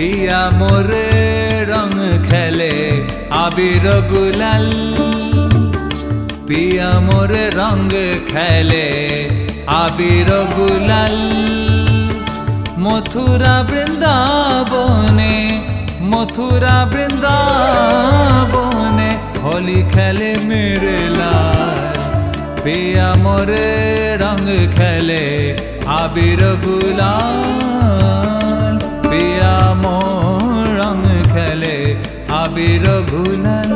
पिया मोरे रंग खेले आबिर गुलाल पिया मोरे रंग खेले आबिर गुलाल मथुरा बृंदाबने होली खेले मेरे लाल पिया मोरे रंग खेले आबिर गुलाल पिया मोर रंग खेले आबिर गुलाल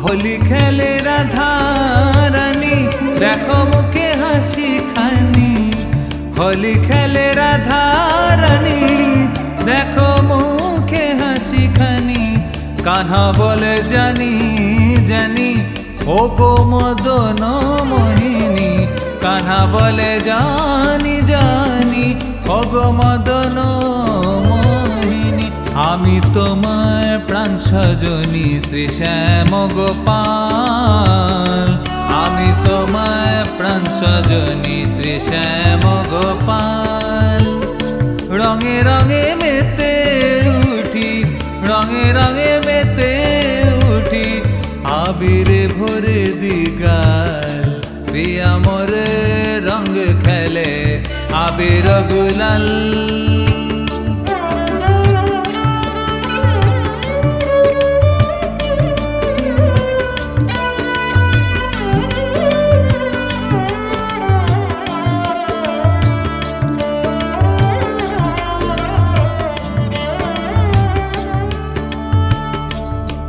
होली खेले राधा रानी देखो मुखे हासि खानी होली खेले राधा रानी देखो मुखे हासि खानी कान्हा बोले जानी जानी ओ गो मदन मोहिनी कान्हा बोले जानी जानी ओ गो मदन मोहिनी आमी तोमार प्राण सजनी श्री श्याम गोपाल आमी तोमार प्राण सजनी श्री श्याम गोपाल रंगे रंगे मेते उठी रंगे रंगे मेते उठी आबिरे भरे दिगाल पिया मोरे रंग खेले आबिर गुलाल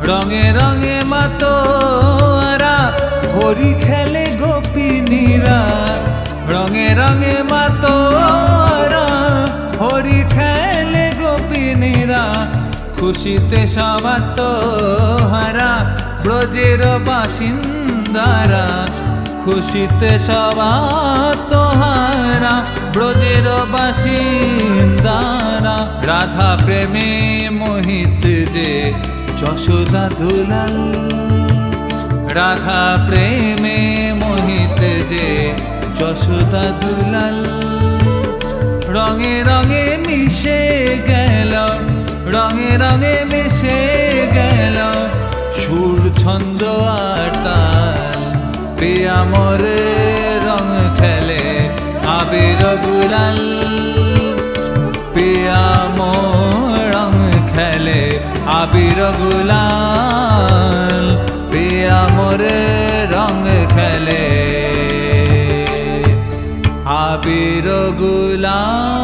रंगे रंगे मातोरा होली खेले गोपिनीरा रंगे रंगे मातोरा होली खेले गोपिनीरा खुशीते सबातोहारा ब्रजेर बासिन्दारा खुशीते सबातोहारा ब्रजेर बासिन्दारा राधा प्रेमे मोहित जे যশোদা দুলাল রাধা প্রেমে মোহিত যে যশোদা দুলাল রঙে রঙে মিশে গেল রঙে রঙে মিশে গেল সুর ছন্দ আর তাল পিয়া মোরে রং খেলে আবির গুলাল পিয়া মোর রং খেলে आबिर गुलाल पिया मोरे रंग खेले आबिर गुलाल।